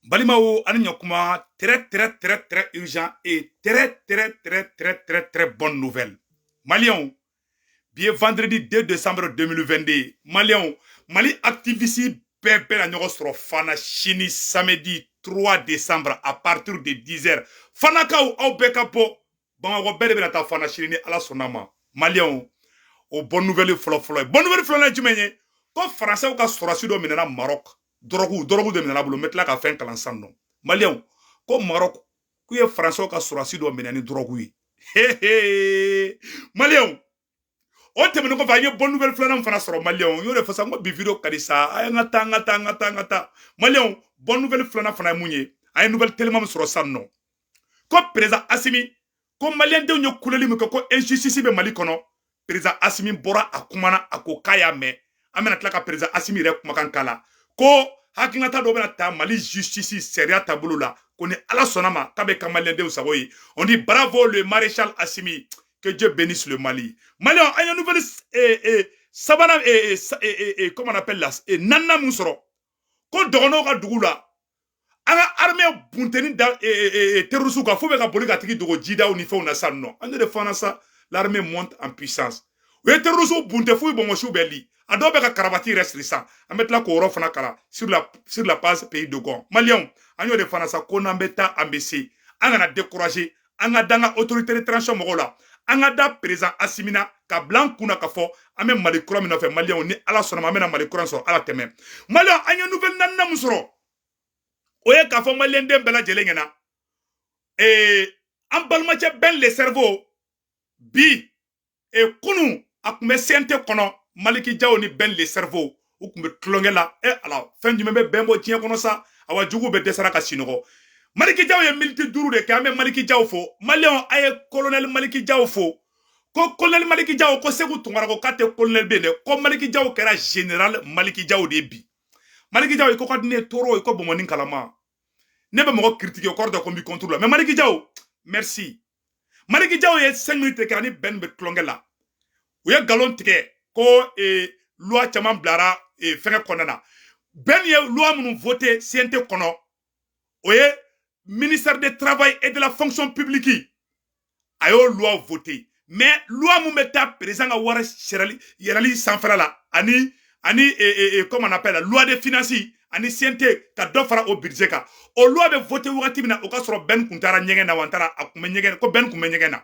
Balimao Aninyokuma, très urgent et très bonne nouvelle. Malion, bien vendredi 2 décembre 2022, Malion, Mali activiste Bébé la Nyogosro Fana Chini samedi 3 décembre à partir de 10h. Fana Kao au Bekapo, Bango Bébé la Fana Chini à la Sonama. Malion, au bonne nouvelle flot. Bonne nouvelle flot la Jumenye, quand Français ou ka Sorasido Minana Maroc. Drogu de minana bolo metla ka fen kalansan non malien ko Maroc ku ye français ka surasi do minani drogu yi malien o temene ko fa ye bonne nouvelle flanam fana soro malien yo le fasa ngo bi video kadisa ay ngata malien bonne nouvelle flana fana munye ay nouvelle tellement soro san non ko président Assimi ko malien de nyo kuleli mi ko injustice be Mali kono président Assimi bora akumana akokaya me amena tlaka président Assimi re kumakan kala ko hakinata do bena ta Mali justice seria tabulu la ko ni ala sonama kabe kamalende usagoyi on dit bravo le maréchal Assimi, que Dieu bénisse le Mali. Mali a une nouvelle sabana comment on appelle là nanna musoro ko dogono ka dugula anga armée bunteni da terrorisme ka fo be ka boli ka tigi dogo jida ni fe na sanno ande de fana sa l'armée monte en puissance we terrorisme bunte fo bongo shubeli adobe ka karabati restrictant amet la ko fana kala sur la base pays de Gon Malion anyo de fana sa ko nambeta ambesi anga na décourager anga danga autorité de transition mogola anga da président Assimina ka blanc kuna ka fo ame Mali kura mi no fe Malion ni ala sonama mena Mali kura so ala teme Malion anyo nouvelle nanna musoro oye ka fo Malien dem bela jelengena en balmache ben les cerveaux bi kunu akume sente kono Maliki Diaw ni ben les cerveaux ou kume tlongela ala fin du même ben bo tien kono sa awa jugu be desara ka sinogo Maliki Diaw ye militi duru de kame Maliki Diaw fo Malion aye colonel Maliki Diaw fo ko colonel Maliki Diaw ko segu tungara ko kate colonel bene ko Maliki Diaw kera général Maliki Diaw de bi Maliki Diaw ko kadine toro ko bomoni kalama ne be mo critiquer ko de combi contrôle mais Maliki Diaw merci Maliki Diaw ye 5 minutes kani ben be tlongela ou ye galon tike ko loi chaman blara fenge konana ben ye loi munu voté CNT kono oye ministère du travail et de la fonction publique ayo loi voté mais loi mu meta président a wara yerali sanfara la ani comment on appelle la loi des finances ani CNT ka do fara au budget ka o loi be voté wakati bina o ka soro ben kuntara nyengena wantara akume nyengena ko ben kume nyengena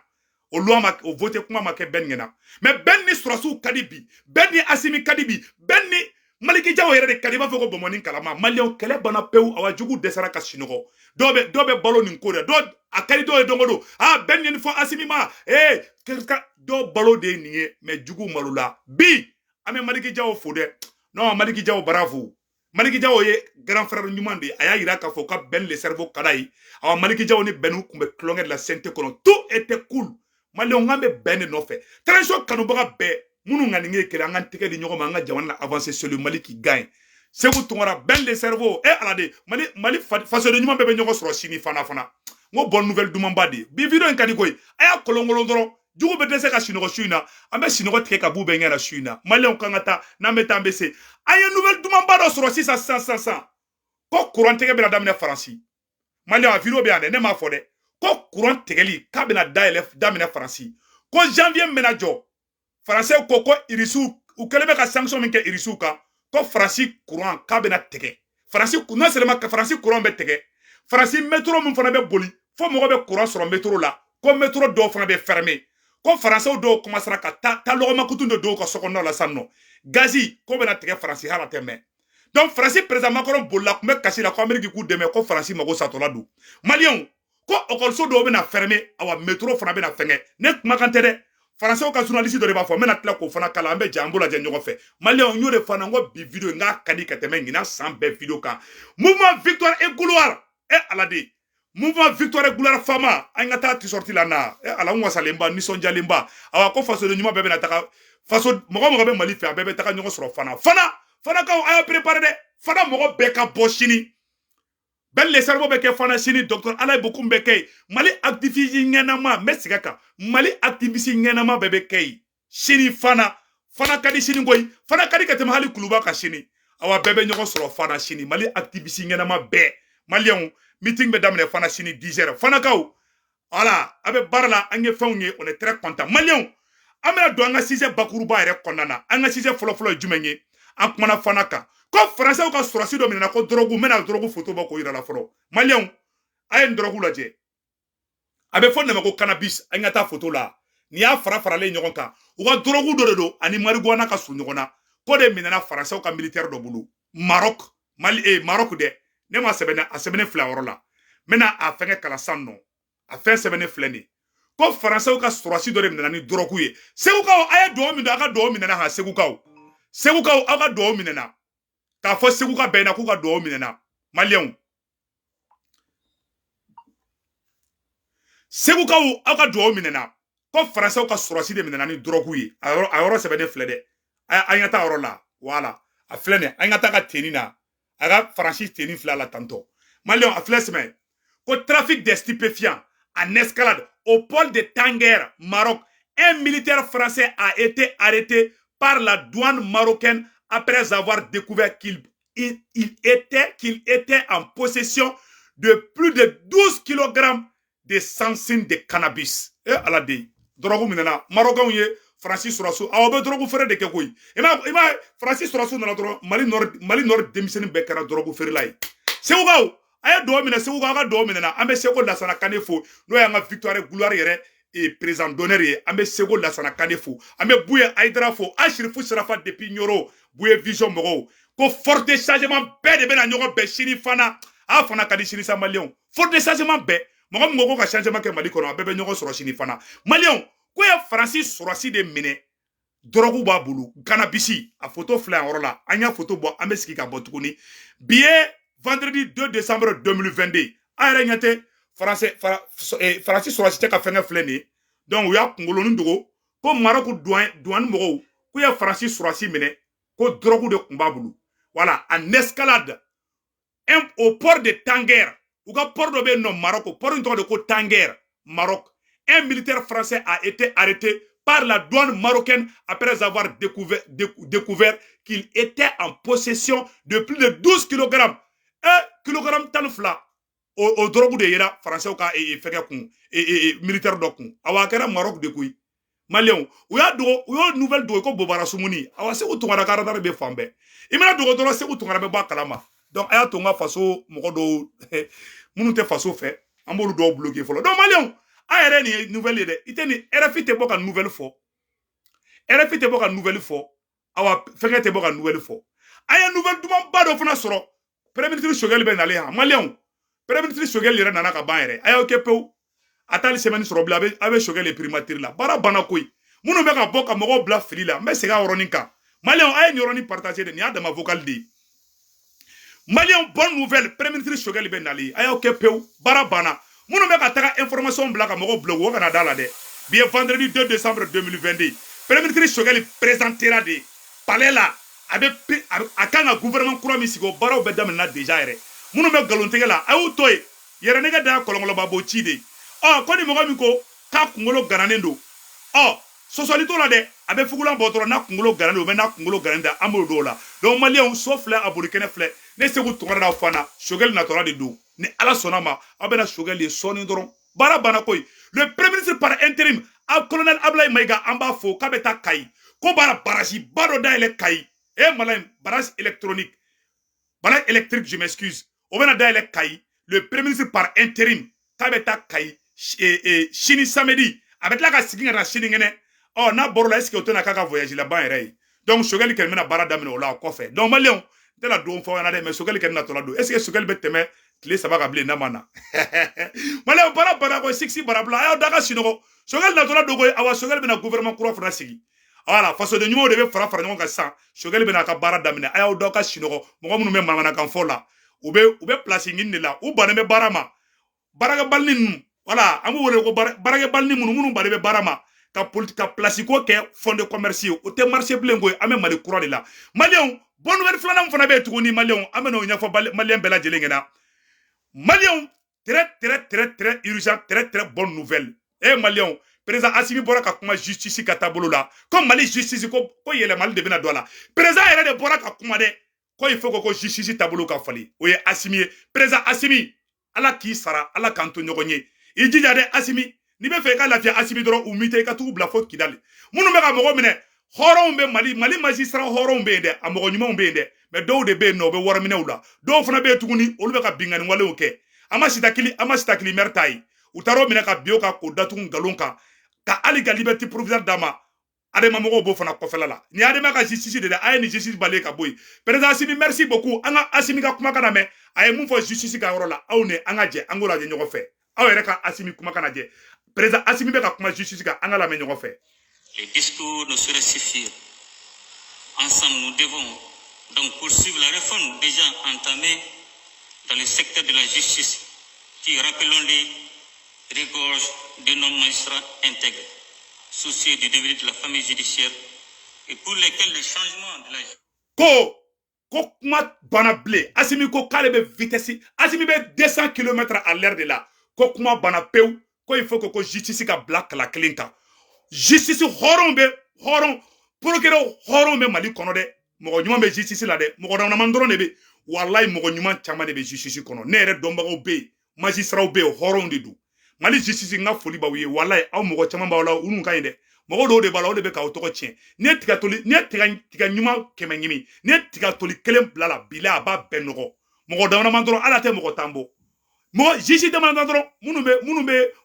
o loi ma o voté kuma ma ke ben ngena mais ben ni surasu kadibi ben ni Assimi kadibi ben ni Maliki Diaw yere de kadiba foko bomoni kalama Malion kele bana peu awa jugu desara ka sinogo dobe balo ni nkore do akali do dongodo ben ni fo Assimi ma do balo de ni mais jugu malula bi ame Maliki Diaw fode non Maliki Diaw bravo Maliki Diaw ye grand frère nyuma de aya ira ka fo ka ben le cerveau kadai awa Maliki Diaw ni benu kumbe klonge de la sainte kono tout était cool Malion ngambe ben no fait transition kanubaga be munu ngani nge kele anga tike di nyoko manga jamana avancer sur le Mali qui gagne c'est vous tongora ben le cerveau alade Mali façon de nyuma bebe nyoko soro sini fana ngo bonne nouvelle dumamba de bi video en kadi koy aya kolongolo ndoro jugo be dese ka sinogo suina ambe sinogo tike ka bube ngena suina Malion kangata na meta mbese aya nouvelle dumamba do soro 600 ko courant tike be la damine France Malion a video be ande ne ma fode ko courant tegeli kabina daelef damine France ko janvier menajo français ko irisu ou kelebe ka sanction min ke irisu ka ko France courant kabina tege France non seulement que France courant be tege France métro mun fana be boli fo mo be courant sur métro la ko métro do fana be fermé ko français do commencera ka ta lo ma kutundo do ko sokono la sanno gazi ko be na tege France hala teme donc France président Macron bolla ko me kasi la ko Amérique ku deme ko France mago satola do Malien ko okolso do be na fermé awa métro fana be na fenge ne makante de français ka journaliste do ba fo mena tla ko fana kala ambe jambo la jenyo fe Malien nyore fana ngo bi video nga kadi kateme ngina sans be video ka mouvement victoire et gloire alade mouvement victoire et gloire fama angata ti sorti la na ala ngwa salemba ni sonja lemba awa ko faso de nyuma bebe na taka faso mogo be Mali fe bebe taka nyoko soro fana ka aya préparer de fana mogo be ka boshini ben les cerveaux beke fana chini docteur Alain Bokoum beke Mali activiste ngenama mesigaka Mali activiste ngenama bebe kei chini fana kadi chini ngoy fana kadi katema hali kuluba ka chini awa bebe nyoko soro fana chini Mali activiste ngenama be Maliens meeting be damene fana sini 10h fana kaw voilà abe barla ange fawnye on est très content Maliens amena do anga 6e bakuruba ere konnana anga 6e folo jumenye an kumana fana ka ko français ka sorasi do minena ko drogu mena drogu photo ba ko ira la folo Maliens ayen drogu laje abe fonna ma ko cannabis anga ta photo la ni ya fara le ɲɔgɔn kan u ka drogu do do ani marijuana ka su ɲɔgɔn na ko de minena français ka militaire do bulu Maroc Maroc de ne ma sɛbɛnɛ a sɛbɛnɛ fila yɔrɔ la mena a fɛngɛ kala san nɔ a fɛn sɛbɛnɛ filɛ ni ko français ka sorasi do de minena ni drogu ye segukaw a ye dɔw min a ka dɔw minena ha segukaw aw ka dɔw minena k'a fɔ seguka bɛɛ na k'u ka dɔw minena Maliens segukaw aw ka dɔw minena ko français ka sorasi de minena ni drogu ye a yɔrɔ sɛbɛnɛ filɛ dɛ a ɲa ta yɔrɔ la voilà a filɛ ni a ɲa ta ka teni na a ka faransi teni filɛ la tantôt Maliens a filɛ sɛmɛ ko trafic des stupéfiants en escalade au pôle de Tanger, Maroc. Un militaire français a été arrêté par la douane marocaine après avoir découvert qu'il était en possession de plus de 12 kg de sancine de cannabis. Et à la dé, drogue minena, Marocain ye, Francis Sorasso, a obe drogue fere de kekoui. Ima Francis Sorasso na drogue, Mali Nord démissionné bekara drogue fere lai. C'est où aya do mina se uga ga do mina na ambe seko la sana kanefo no ya nga victoire gloire yere et président d'honneur ye ambe seko la sana kanefo ambe bouye aidra fo ashrifu srafa depuis nyoro bouye vision mogo ko fort de changement be de be na nyogo be shini fana a fana kadi shini sa Maliens fort de changement be mogo mogo ka changement ke Mali kono be be nyogo soro shini fana Maliens ko ya Francis Sorasi de mine drogu ba bulu cannabis a photo fla orola anya photo bo ambe siki ka botukuni biye vendredi 2 décembre 2022 ayre nyate Francis Sorasi ka fenge fleni donc ya kungolo ndugo ko Maroc douane mogo ko ya Francis Sorasi mine ko drogu de kumbabulu voilà en escalade au port de Tanger ou ka port de be no Maroc port de ko Tanger Maroc un militaire français a été arrêté par la douane marocaine après avoir découvert qu'il était en possession de plus de 12 kg kilogramme tan fila o drogue de yera français ka fɛgɛ kun militaire dɔ kun awa kɛra Maroc de koyi Maliens u yo nouvelle dogo ko Bobara Sumuni awa Segu Tunkara ka radar be fan bɛɛ i mana dogo dɔrɔn Segu Tunkara bɛ bɔ kalama donc a y'a to n ka faso mɔgɔ dɔw minnu tɛ faso fɛ an b'olu dɔw bloqué fɔlɔ donc Maliens a yɛrɛ nin ye nouvelle ye dɛ i tɛ nin RFI tɛ bɔ ka nouvelle fɔ RFI tɛ bɔ ka nouvelle fɔ awa fɛngɛ tɛ bɔ ka nouvelle fɔ a ye nouvelle dumanba dɔ fana sɔrɔ Premier ministre Choguel ben nale ha Maliens Premier ministre Choguel yɛrɛ nana ka ban yɛrɛ a y'aw kɛ pewu a taali semaine sɔrɔ bila a bɛ Choguel ye primature la baara banna koyi minnu bɛ ka bɔ ka mɔgɔw bila fili la n bɛ segin a yɔrɔnin kan Maliens a ye nin yɔrɔnin partager de nin y'a dama vocal de ye Maliens bonne nouvelle Premier ministre Choguel ben nale a y'aw kɛ pewu baara banna minnu bɛ ka taga information bila ka mɔgɔw bila o kana da la dɛ bi ye vendredi 2 décembre 2022 Premier ministre Choguel présentera de palais la a kan ka gouvernement kura min sigi o baaraw bɛ daminɛna déjà yɛrɛ minnu bɛ nkalontigɛ la a y'u to yen yɛrɛ nɛgɛ da kɔlɔnkɔlɔba b'o ci de ko ni mɔgɔ min ko k'a kunkolo gananen don sɔsɔli t'o la dɛ a bɛ fugulan bɔ dɔrɔn n'a kunkolo gananen don n'a kunkolo gananen tɛ an b'o dɔw la donc Maliens so filɛ a bolikɛnɛ filɛ ne Segu Tunkara d'aw fana Choguel natɔla de don ni Ala sɔnna ma aw bɛna Choguel ye sɔɔni dɔrɔn baara banna koyi le premier ministre par intérim colonel Ablaye Maïga an b'a fɔ k'a bɛ taa Kayi ko baara barrage ba dɔ dayɛlɛ Kayi Malin, barrage électronique, barrage électrique, je m'excuse. On va d'ailleurs Kayi, le premier ministre par intérim, Kabeta Kayi, Chini samedi, avec la Kassigi à la Chini. N'a borla est-ce que tu n'as voyager là-bas, donc Choguel qui mène à Baradam au la coffre. Donc Maliens, de la douane for mais Choguel qui n'a pas la est-ce que Choguel peut t'aimer, les sabagabli namana. Maliens, Barabara, Sixi Barabla, et Daga Sino, Choguel n'a pas la dogo, awa Choguel ben a gouvernement courant français. Voilà, façon de numéro de fara ɲɔgɔn kan sisan Choguel bɛna ka baara daminɛ a y'aw dɔw ka sinɔgɔ mɔgɔ minnu bɛ manamanakan fɔ la u bɛ place ɲini de la u bannen bɛ baara ma baarakɛbalini ninnu voilà an b'u wele ko baarakɛbalini minnu bannen bɛ baara ma ka place ko kɛ fond de commerce ye o tɛ marché bilen koyi an bɛ Mali kura de la Maliens bonne nouvelle filanan fana bɛ yen tuguni Maliens an bɛna o ɲɛfɔ Maliens bɛɛ lajɛlen ɲɛna Maliens très urgent très bonne nouvelle Maliens président Assimi bɔra ka kuma justice ka tabolo la comme Mali justice ko yɛlɛ Mali de bɛna don a la président yɛrɛ de bɔra ka kuma dɛ ko il faut ko justice tabolo ka fali o ye Assimi ye président Assimi ala ki sara ala kanto ɲɔgɔn i jija de Assimi ni be fe ka lafiya Assimi dɔrɔn u mite ka tugu bila fo Kidali minnu bɛ ka mɔgɔ minɛ hɔrɔnw bɛ Mali magistrat hɔrɔnw bɛ yen dɛ a mɔgɔ ɲumanw bɛ yen dɛ mais dɔw de bɛ yen nɔ u bɛ wariminɛw la dɔw fana bɛ yen tuguni olu bɛ ka bingani walew kɛ a ma sitakili maire ta ye u taar'o minɛ ka bio ka ko datugu nkalon kan ka hali ka liberté provisoire d'a ma adama mɔgɔw b'o fana kɔfɛla la ni adama ka justice de la a ye ni justice bale ka bɔ yen président Assimi merci beaucoup an ka Assimi ka kumakan na mɛn a ye mun fɔ justice ka yɔrɔ la aw ni an ka jɛ an k'o lajɛ ɲɔgɔn fɛ aw yɛrɛ ka Assimi kumakan lajɛ président Assimi bɛ ka kuma justice kan an ka lamɛn ɲɔgɔn fɛ. Les discours ne sauraient suffire. Ensemble, nous devons donc poursuivre la réforme déjà entamée dans le secteur de la justice qui, rappelons-les, regorge de nos magistrats intègres, soucieux du devenir de la famille judiciaire et pour lesquels le changement de la ko kuma bana ble Assimi ko k'ale bɛ vitesse Assimi bɛ 200 km à l'heure de la ko kuma bana pewu ko il faut que justice ka bila kala kelen kan justice hɔrɔnw bɛ hɔrɔn procureur hɔrɔnw bɛ Mali kɔnɔ dɛ mɔgɔ ɲuman bɛ justice la dɛ mɔgɔ dama dɔrɔn de bɛ wallahi mɔgɔ ɲuman caman de bɛ justice kɔnɔ ne yɛrɛ dɔnbagaw bɛ yen magistrats bɛ yen hɔrɔnw de don Mali justice n ka foli b'aw ye wallahi aw mɔgɔ caman b'aw la olu ka ɲi dɛ mɔgɔ dɔw de b'a la o de bɛ k'aw tɔgɔ tiɲɛ ni ye tiga ɲuman kɛmɛ ɲimi ni ye tiga toli kelen bila la bila a b'a bɛɛ nɔgɔ mɔgɔ dama dɔrɔn ala tɛ mɔgɔ tan bɔ mɔgɔ justice dama dɔrɔn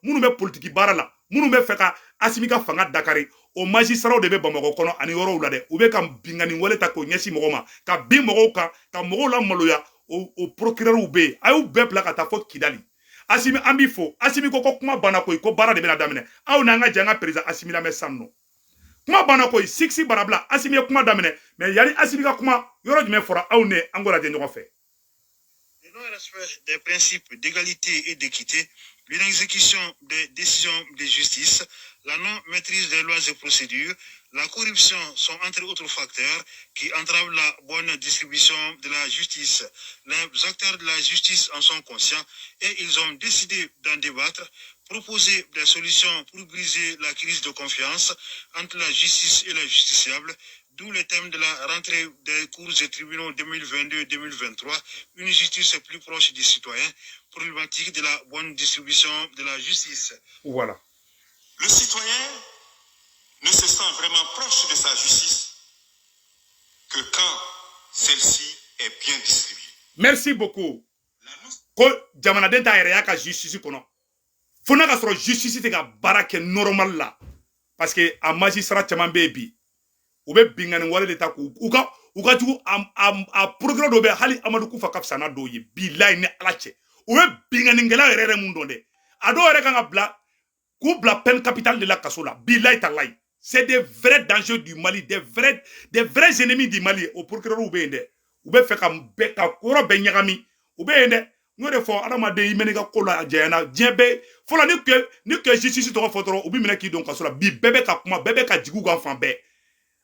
minnu bɛ politiki baara la minnu bɛ fɛ ka Assimi ka fanga dakari o magistrats de bɛ Bamakɔ kɔnɔ ani yɔrɔw la dɛ u bɛ ka bingani wale ta k'o ɲɛsin mɔgɔw ma ka bin mɔgɔw kan ka mɔgɔw la maloya o procureurs bɛ yen a y'u bɛɛ bila ka taa fo Kidali Assimi an b'i fo Assimi ko kuma banna koyi ko baara de bɛna daminɛ aw n'an ka jɛ an ka président Assimi lamɛn sisan nɔ kuma banna koyi six barabila Assimi ye kuma daminɛ mais yani Assimi ka kuma yɔrɔ jumɛn fɔra aw ne an k'o lajɛ ɲɔgɔn fɛ. Le non-respect des principes d'égalité et d'équité, l'inexécution des décisions de justice, la non-maîtrise des lois et procédures, la corruption sont entre autres facteurs qui entravent la bonne distribution de la justice. Les acteurs de la justice en sont conscients et ils ont décidé d'en débattre, proposer des solutions pour briser la crise de confiance entre la justice et la justiciable, d'où le thème de la rentrée des cours et tribunaux 2022-2023, une justice plus proche des citoyens, problématique de la bonne distribution de la justice. Voilà. Le citoyen ne se sent vraiment proche de sa justice que quand celle-ci est bien distribuée. Merci beaucoup. Ko jamanaden ta yɛrɛ y'a ka justice kɔnɔ fo n'a ka sɔrɔ justice tɛ ka baara kɛ normal la parce que a magistrat caman bɛ yen bi u bɛ bingani wale de ta k'u ka jugu a procureur dɔ bɛ hali Amadu Kufa ka fisa n'a dɔw ye bilayi ni Ala cɛ u bɛ binganikɛla yɛrɛ mun dɔn dɛ a dɔw yɛrɛ kan ka bila k'u bila peine capitale de la kaso la bilayi talayi c'est des vrais dangers du Mali des vrais ennemis du Mali au procureur u bɛ yen dɛ u bɛ fɛ ka yɔrɔ bɛɛ ɲagami u bɛ yen dɛ n'o de fɔ adamaden i mɛn'i ka ko la jɛyana diɲɛ bɛɛ fɔlɔ ni kɛ justice tɔgɔ fɔ dɔrɔn u bɛ minɛ k'i don kaso la bi bɛɛ bɛ ka kuma bɛɛ bɛ ka jigin u kan fan bɛɛ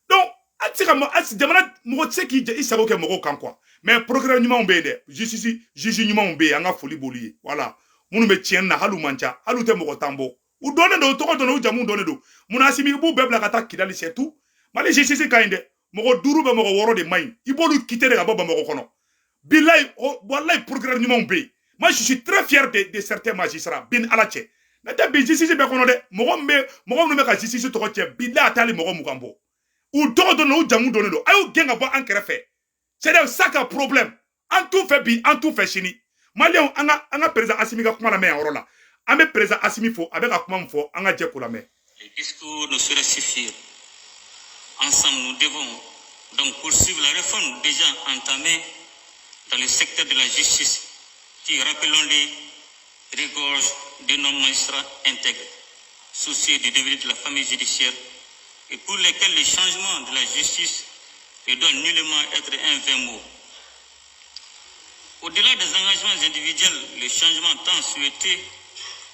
donc a tɛ se ka jamana mɔgɔ tɛ se k'i i sago kɛ mɔgɔw kan quoi mais procureur ɲumanw bɛ yen dɛ juge ɲumanw bɛ yen an ka foli b'olu ye voilà minnu bɛ tiɲɛni na hali u man ca hali u tɛ mɔgɔ tan bɔ u dɔnnen don u tɔgɔ dɔnnen u jamu dɔnnen don munna Assimi i b'u bɛɛ bila ka taa Kidali c'est tout Mali justice ka ɲi dɛ mɔgɔ 5 bɛ mɔgɔ 6 de man ɲi i b'olu quitter de ka bɔ Bamakɔ kɔnɔ bilayi wallahi procureur ɲumanw bɛ yen moi je suis très fier de certains magistrats bin ala cɛ ne tɛ bi justice bɛɛ kɔnɔ dɛ mɔgɔ minnu bɛ ka justice tɔgɔ cɛ bilayi a t'ale mɔgɔ 20 bɔ u tɔgɔ dɔnnen u jamu dɔnnen don a y'u gɛn ka bɔ an kɛrɛfɛ c'est ça ka problème an t'u fɛ bi an t'u fɛ sini maliyɛnw an ka président Assimi ka kuma lamɛn yan yɔrɔ la an bɛ président Assimi fo a bɛ ka kuma min fɔ an ka jɛ k'o lamɛn. Les discours ne sauraient suffire. Ensemble, nous devons donc poursuivre la réforme déjà entamée dans le secteur de la justice qui, rappelons-les, regorge de nos magistrats intègres, soucieux du devenir de la famille judiciaire et pour lesquels le changement de la justice ne doit nullement être un vain mot. Au-delà des engagements individuels, le changement tant souhaité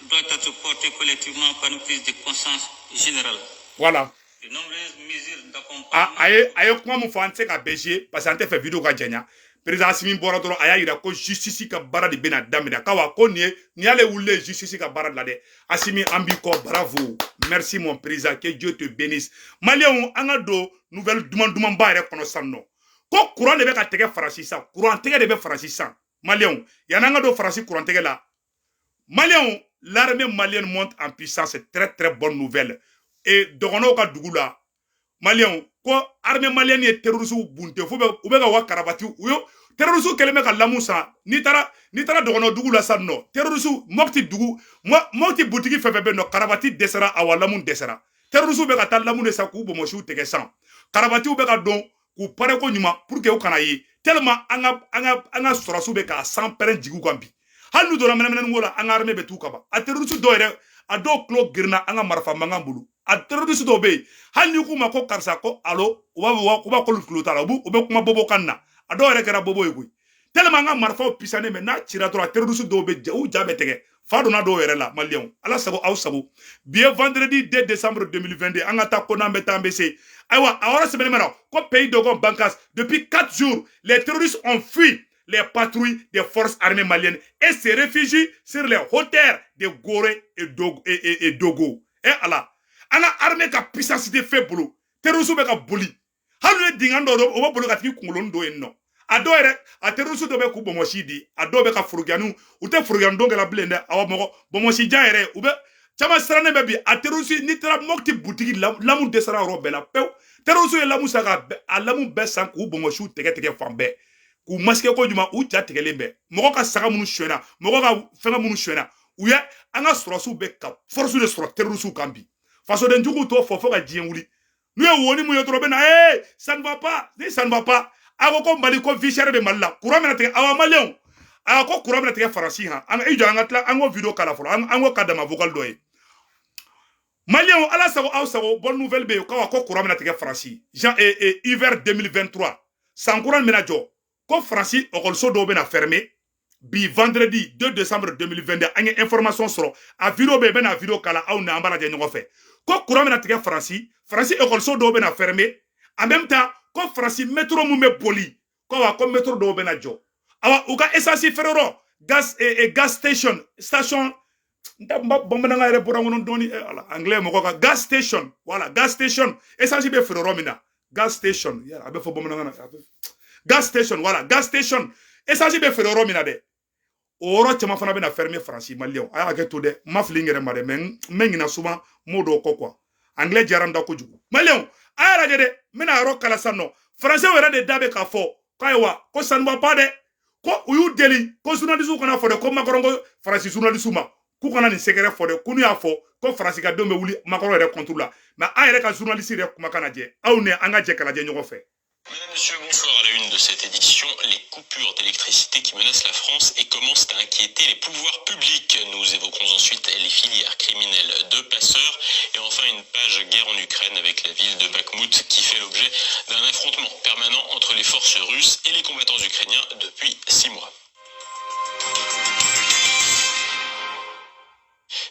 doit être porté collectivement par une prise de conscience générale. Voilà. De nombreuses mesures d'accompagnement. Aye kuma mun fɔ an tɛ se ka bɛɛ jouer parce que an tɛ fɛ vidéo ka janya. Président Assimi bɔra dɔrɔn a y'a yira ko justice ka baara de bɛna daminɛ kawa ko nin y'ale wulilen justice ka baara la dɛ Assimi an b'i kɔ bravo merci mon président que Dieu te bénisse maliyɛnw an ka don nouvelle duman ba yɛrɛ kɔnɔ sisan nɔ ko courant de be ka tege farasi sa courant tege de be farasi sa malien yananga do farasi courant tege la malien l'armée malienne monte en puissance c'est très très bonne nouvelle et dogono ka dugula malien ko armée malienne est terroriste bunte fo be u be ka wa karabati uyo terroriste keleme ka lamu sa ni tara dogono dugula sa no terroriste mokti dugu mokti butigi fefe be no karabati desera awalamu desera terroriste be ka ta lamu de sa ku bomoshi tege san karabati u be ka don ku pare ko nyuma pour que u kana yi tellement anga sorasu be ka san peren jigu kan bi hal nu dona menenen ngola anga armée be tu kaba a terroriste do ere a do klo girna anga marfa mangam bulu a terroriste do be hal ni kuma ko karsa ko alo u ba ko lu tala u be kuma bobo kanna a do ere kera bobo yugui tellement anga marfa pisane me na tira to a terroriste do be u jabe tege fado na do ere la malien ala sago aw sago bien vendredi 2 décembre 2022 anga ta ko nambe tambese aywa awara semaine mena ko pays dogon bankas depuis 4 jours les terroristes ont fui les patrouilles des forces armées maliennes et se réfugient sur les hauteurs de Gorée et Dogo. Et Allah, ana armée ka puissance de fait boulot. Terrorisme be ka boli. Halu dingando do o bolo ka ti kungolon do enno. Ado ere a terrorisme do be ku bomoshi di. Ado be ka furugianu, ute furugianu do la blende awa moko bomoshi ja ere ube chama strane be bi a terrorisme ni tra mokti boutique lamu desara robela pew. Terrorisme lamu saka alamu be san ku bomoshi tege fambe. Ku maske ko juma u ja tegelembe moko ka saga munu shwena moko ka fenga munu shwena uya anga sorosu be ka force de soro terrorisme kambi faso de njugu to fofo ka jienwuli nu e woni mu yotro be na ça ne va pas ça ne va pas ako ko mbali ko vichere be malla courant mena te awa malion ako courant mena te farasi ha anga ijo anga tla ango video kala folo ango kadama vocal doye malion ala sago aw sago bonne nouvelle be ko courant mena te farasi Jean et hiver 2023 sans courant mena jo ko Francis Okolso do bena fermé bi vendredi 2 décembre 2022 anye information soro a vidéo be bena vidéo kala aw na ambala je ñogo fe ko courant mena tige Francis Okolso do bena fermé en même temps ko Francis métro mu me poli ko wa ko métro do bena jo awa uka essence ferro gas gas station ndamba bomba nga re borango non doni ala anglais moko ka gas station voilà gas station essence be ferro mina gas station ya abe fo bomba nga gas station voilà gas station essence be ferro mina de oro chama fana be na fermer Francis malien aya ke to de maflingere mare mengina souvent modo ko quoi anglais jaranda ko jugu malien aya la de mena ro kala sanno français wera de dabe ka fo kaiwa ko ça ne va pas de ko uyu deli ko journaliste ko na fo de ko makorongo Francis journaliste ma ku kana ni secret fo de kunu ya fo ko Francis ka dombe wuli makoro re contrôle mais aya ka journaliste re kuma kana je aw ne anga je kala je ñogo fe. Mesdames, Messieurs, bonsoir. À la une de cette édition, les coupures d'électricité qui menacent la France et commencent à inquiéter les pouvoirs publics. Nous évoquerons ensuite les filières criminelles de passeurs et enfin une page guerre en Ukraine avec la ville de Bakhmout qui fait l'objet d'un affrontement permanent entre les forces russes et les combattants ukrainiens depuis 6 mois.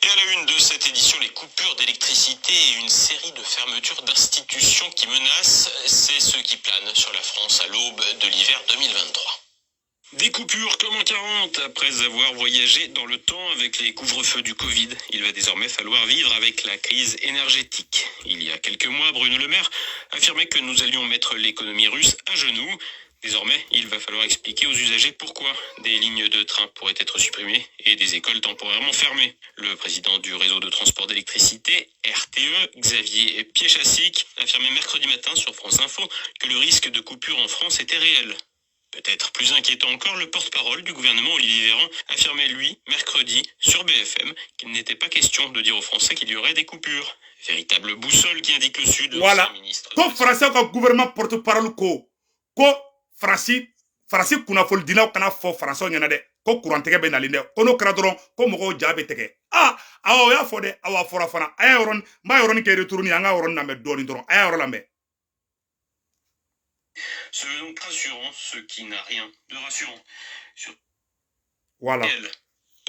Et à la une de cette édition, les coupures d'électricité et une série de fermetures d'institutions qui menacent, c'est ce qui plane sur la France à l'aube de l'hiver 2023. Des coupures comme en 40, après avoir voyagé dans le temps avec les couvre-feux du Covid. Il va désormais falloir vivre avec la crise énergétique. Il y a quelques mois, Bruno Le Maire affirmait que nous allions mettre l'économie russe à genoux. Désormais, il va falloir expliquer aux usagers pourquoi des lignes de train pourraient être supprimées et des écoles temporairement fermées. Le président du réseau de transport d'électricité, RTE, Xavier Piéchassic, affirmait mercredi matin sur France Info que le risque de coupure en France était réel. Peut-être plus inquiétant encore, le porte-parole du gouvernement, Olivier Véran, affirmait lui, mercredi, sur BFM, qu'il n'était pas question de dire aux Français qu'il y aurait des coupures. Véritable boussole qui indique le Sud. Voilà. Comme Français, comme gouvernement porte-parole, Francis kunafol dina kana fo Français nyana de ko courantege be nalinde kono kradron ko mogo jabe tege awa ya fo de awa fora fana ayoron ma yoron ke retourni anga yoron na me doni dron ayoron la me. Ce veut donc rassurant, ce qui n'a rien de rassurant. Sur voilà.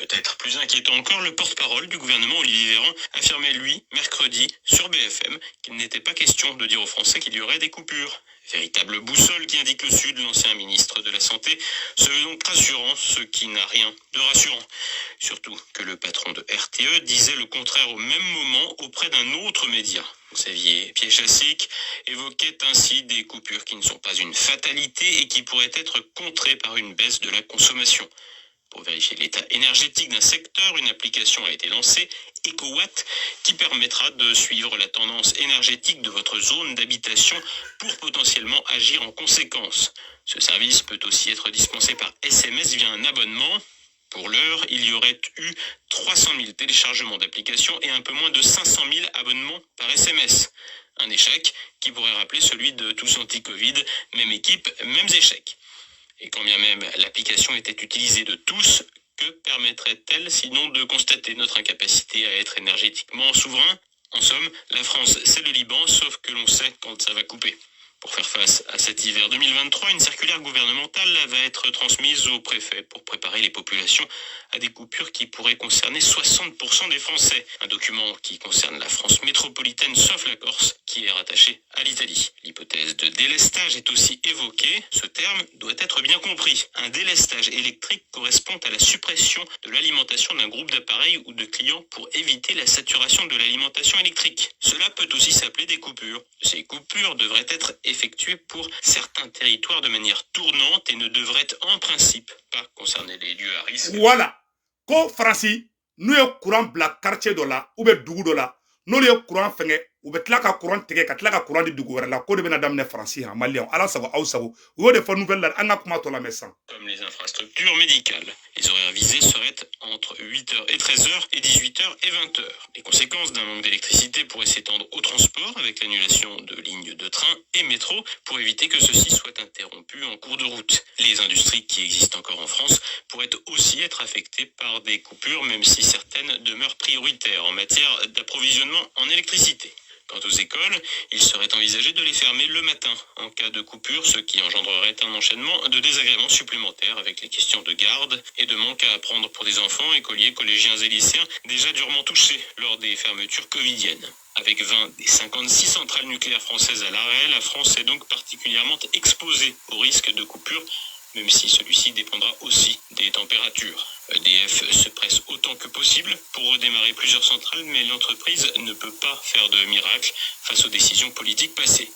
Peut-être plus inquiétant encore, le porte-parole du gouvernement Olivier Véran affirmait lui, mercredi, sur BFM, qu'il n'était pas question de dire aux Français qu'il y aurait des coupures. Véritable boussole qui indique le Sud, l'ancien ministre de la Santé se veut donc rassurant, ce qui n'a rien de rassurant. Surtout que le patron de RTE disait le contraire au même moment auprès d'un autre média. Xavier Piéchassic évoquait ainsi des coupures qui ne sont pas une fatalité et qui pourraient être contrées par une baisse de la consommation. Pour vérifier l'état énergétique d'un secteur, une application a été lancée, EcoWatt, qui permettra de suivre la tendance énergétique de votre zone d'habitation pour potentiellement agir en conséquence. Ce service peut aussi être dispensé par SMS via un abonnement. Pour l'heure, il y aurait eu 300 000 téléchargements d'applications et un peu moins de 500 000 abonnements par SMS. Un échec qui pourrait rappeler celui de Tous Anti-Covid, même équipe, mêmes échecs. Et quand bien même l'application était utilisée de tous, que permettrait-elle sinon de constater notre incapacité à être énergétiquement souverain? En somme, la France, c'est le Liban, sauf que l'on sait quand ça va couper. Pour faire face à cet hiver 2023, une circulaire gouvernementale va être transmise au préfet pour préparer les populations à des coupures qui pourraient concerner 60% des Français. Un document qui concerne la France métropolitaine sauf la Corse, qui est rattachée à l'Italie. L'hypothèse de délestage est aussi évoquée. Ce terme doit être bien compris. Un délestage électrique correspond à la suppression de l'alimentation d'un groupe d'appareils ou de clients pour éviter la saturation de l'alimentation électrique. Cela peut aussi s'appeler des coupures. Ces coupures devraient être effectuées pour certains territoires de manière tournante et ne devraient en principe pas concerner les lieux à risque. Voilà. Ko Fransi, nous y courant black quartier de là, ou bien dougou de là, nous y courant fenge, ou bien tlaka courant tege, tlaka courant de dougou la, ko de benadam Fransi, ha, malien, ala sago, au sago, ou de faux nouvelles là, anga kuma tola mesan. Comme les infrastructures médicales. Les horaires visés seraient entre 8h et 13h et 18h et 20h. Les conséquences d'un manque d'électricité pourraient s'étendre au transport avec l'annulation de lignes de train et métro pour éviter que ceux-ci soient interrompus en cours de route. Les industries qui existent encore en France pourraient aussi être affectées par des coupures, même si certaines demeurent prioritaires en matière d'approvisionnement en électricité. Quant aux écoles, il serait envisagé de les fermer le matin en cas de coupure, ce qui engendrerait un enchaînement de désagréments supplémentaires avec les questions de garde et de manque à apprendre pour des enfants, écoliers, collégiens et lycéens déjà durement touchés lors des fermetures covidiennes. Avec 20 des 56 centrales nucléaires françaises à l'arrêt, la France est donc particulièrement exposée au risque de coupure, même si celui-ci dépendra aussi des températures. EDF se presse autant que possible pour redémarrer plusieurs centrales, mais l'entreprise ne peut pas faire de miracle face aux décisions politiques passées.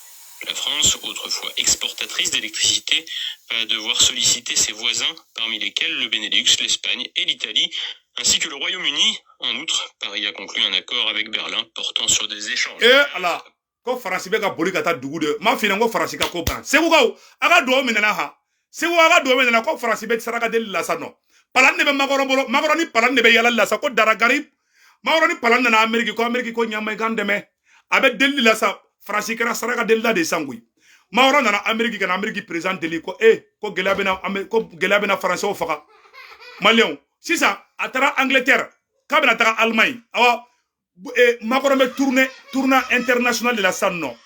La France, autrefois exportatrice d'électricité, va devoir solliciter ses voisins, parmi lesquels le Benelux, l'Espagne et l'Italie, ainsi que le Royaume-Uni. En outre, Paris a conclu un accord avec Berlin portant sur des échanges. Allah, ko Fransi beka boli kata dougou de, ma fina ko Fransi ka ko ban. C'est où aga do minena ha. C'est où aga do minena ko Fransi be saraka del la sa no. Palan ne be magoro ni palan ne be yala la sa ko daragari. Magoro ni palan na Ameriki ko nyama gandeme. Abe del la sa Fransi kera saraka del la de sangui. Magoro na Ameriki kana Ameriki président deli ko ko gelabe na Fransi o faka. Malion, si ça atara Angleterre, kabina atara Allemagne, awa magoro me tournant international de la san no.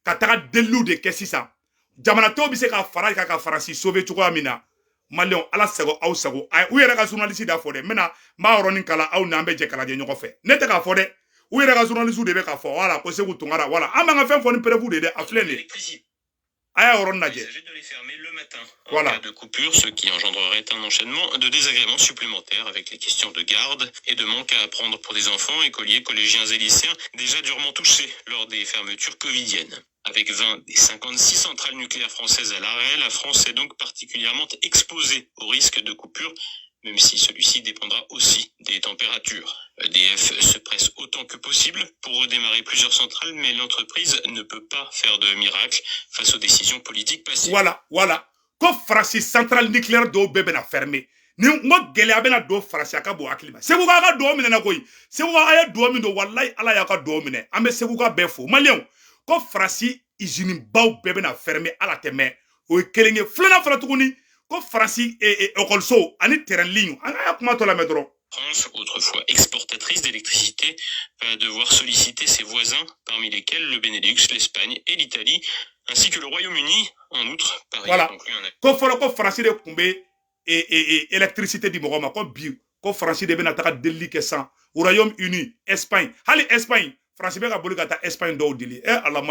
Katara delu de kesi sa. Jamana to bi se ka fara ka Fransi sauver tuko amina. Malion ala sago au sago ay u yere ka journaliste da fode mena ma roni kala au na mbe je kala je nyoko fe nete ka fode u yere ka journaliste de be ka fo wala ko se ku tungara wala amba nga fen fo ni prévu de aflene aya oron naje de les fermer le matin en voilà. Cas de coupure, ce qui engendrerait un enchaînement de désagréments supplémentaires avec les questions de garde et de manque à apprendre pour des enfants, écoliers, collégiens et lycéens déjà durement touchés lors des fermetures covidiennes. Avec 20 des 56 centrales nucléaires françaises à l'arrêt, la France est donc particulièrement exposée au risque de coupure, même si celui-ci dépendra aussi des températures. EDF se presse autant que possible pour redémarrer plusieurs centrales, mais l'entreprise ne peut pas faire de miracle face aux décisions politiques passées. Voilà. Ko Fransi centrale nucléaire do bebe na fermé. Ni ngo gele abena do Fransi aka bo akilima. Segu ka do mine na koyi. Segu ka aya do mine do wallahi ala ya ka do mine. Ambe segu ka befo. Malien ko Fransi usine baw bebe na fermé ala teme. O kelenge flena fala tukuni ko Fransi okolso ani terrain ligne. Anga kuma to la metro. France, autrefois exportatrice d'électricité, va devoir solliciter ses voisins, parmi lesquels le Benelux, l'Espagne et l'Italie, ainsi que le Royaume-Uni. En outre, Paris a conclu un accord. Ko folo ko Fransi de kumbe électricité di mogoma ko bi ko France de bena taka deli ke san Royaume-Uni Espagne hali Espagne France be ka boli ka ta Espagne do dili ala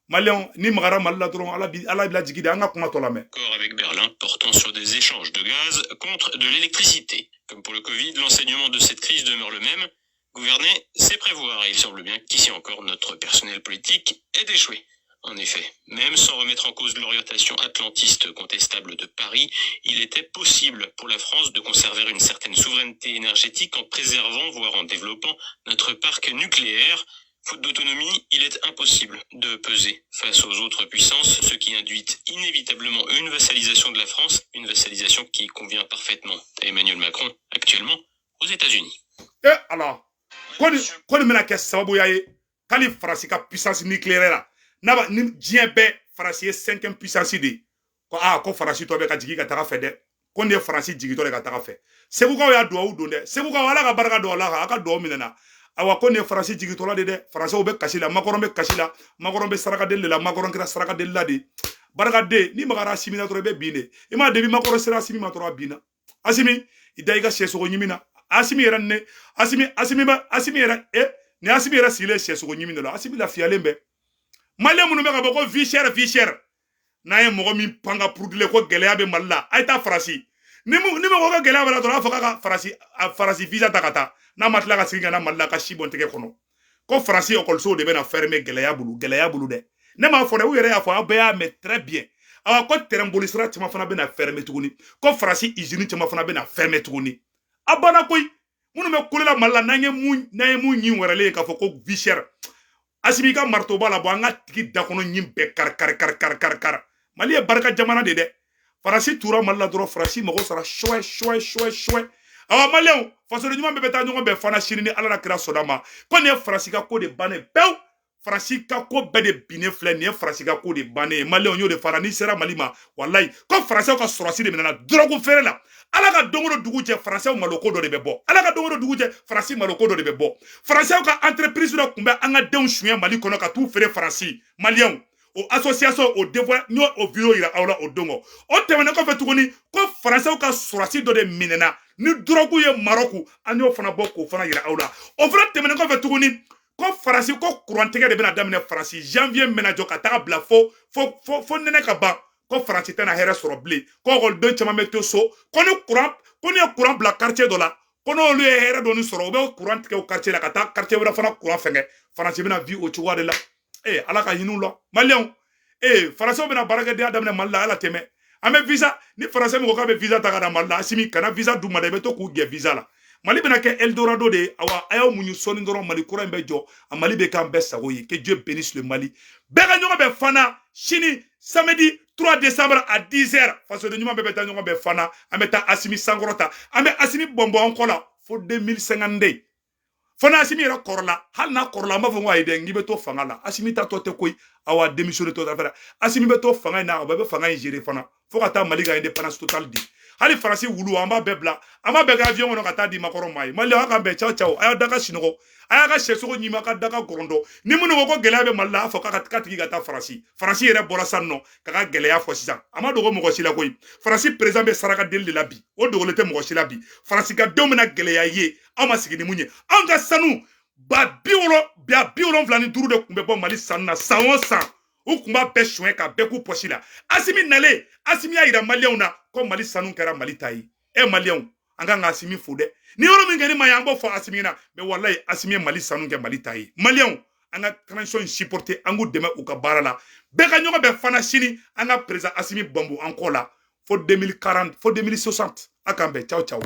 Malion ni magara malila dron ala bila jigide anga kuma to la mais Accord avec Berlin portant sur des échanges de gaz contre de l'électricité. Comme pour le Covid, l'enseignement de cette crise demeure le même. Gouverner, c'est prévoir, et il semble bien qu'ici encore notre personnel politique est échoué. En effet, même sans remettre en cause l'orientation atlantiste contestable de Paris, il était possible pour la France de conserver une certaine souveraineté énergétique en préservant, voire en développant, notre parc nucléaire. Faute d'autonomie, il est impossible de peser face aux autres puissances, ce qui induit inévitablement une vassalisation de la France, une vassalisation qui convient parfaitement à Emmanuel Macron, actuellement aux États-Unis. Alors, quand on a sababu yaye kali France ka puissance nucléaire là naba ni diembe France 5e puissance de ko France to be ka jigi ka taga fe de ko ne France jigi to le ka taga fe sebu ka ya do o do de sebu ka wala ka baraka do la ka do minena awa ko ne France jigi to la de France o be kasila Macron be kasila Macron be saraka de la Macron kira saraka de la de baraka de ni magara simina to be bine e ma debi Macron sera simina to bina asimi idaiga seso ko nyimina asimi era ne asimi era ni asimi era sile seso ko nyimina la asimi la fialembe malem munu be ka boko vie cher na ye mogo min panga purdile ko geleya be malla ayta farasi ni mo ko geleya bala to la foka farasi visa takata na matla ka singa na malla ka shibon teke kono ko farasi okolso de be na fermer geleya bulu de ne ma fo de u yere ya fo abeya mais très bien awa ko terrain bolisra tima fana be na fermer tuguni ko farasi izini tima fana be na fermer tuguni abana koy munu me kulela malla na ye mu nyi werele ka fo ko vicher asimi ka marto bala bo anga tigi da kono nyimbe kar mali e barka jamana de farasi tura malla dro farasi mago sara chouet awa malion faso de nyuma be beta nyongo be fana shirini ala na kira sodama ko ne farasi ka ko de bane bew farasi ka ko be de bine fle ne farasi ka ko de bane malion yo de fara ni sera malima wallahi ko farasi ka sorasi de menana drogo fere la ala ka dongo dugu je farasi maloko do de be bo ala ka dongo dugu je farasi maloko do de be bo farasi ka entreprise do kumbe anga deun shuya mali kono ka tu fere farasi malion o association o devoir nyo o bureau ira awla o dongo o temene ko fe tugoni ko farasi ka sorasi do de minena ni drogu ye Maroc anyo fana boko fana ira awla o fana temene ko fe tugoni ko farasi ko courantege de bena damine farasi janvier menajo ka taga bla fo nene ka ba ko farasi tena here soro bli ko gol de chama meto so ko ni courant bla quartier do la ko no le here do ni soro be courant ke o quartier la ka ta quartier wala fana courant fenge farasi bena vi o chuwa de la ala ka hinu lo malion farasi bena baraka de damine malla ala teme ame visa ni farasi mo ko be visa taga da malla asimi kana visa du made be to ku ge visa la Mali bena ke Eldorado de awa ayo munyu soni ndoro Mali kura mbe jo a Mali be kan besa woyi que Dieu bénisse le Mali bega nyonga be fana chini samedi 3 décembre à 10h faso de nyuma be beta nyonga be fana ameta asimi sangorota ame asimi bombo onkola fo 2050 fana asimi era korla hal na korla ma fongo ayde ngi be to fanga la asimi ta to te koy awa démissionné to affaire asimi be to fanga na ba be fanga gérer fana fo kata Mali ga indépendance totale di hali farasi wulu amba bebla amba bega avion no kata di makoro mai mali aka be chao aya daga sinogo aya ga sheso nyima ka daga gorondo ni munu ko gelabe malla fo ka katiki gata farasi ere bola sanno ka gelaya fo sisan ama dogo mo sila koy farasi président be saraka del de labi o dogo lete mo sila bi farasi ka domina gelaya ye ama sigini munye anga sanu ba biwolo flani duru de kumbe bo mali sanna sawonsa u kuma be chouin ka be ku posila asimi nale asimi ya ira maliona ko mali sanu kera mali tayi malion anga ngasimi fude ni yoro min gani mayambo fo asimina be wallahi asimi mali sanu ke mali tayi malion anga transition supporter angu deme u ka barala be ka nyoma be fana sini anga président asimi bombo ankola fo 2040 fo 2060 akambe ciao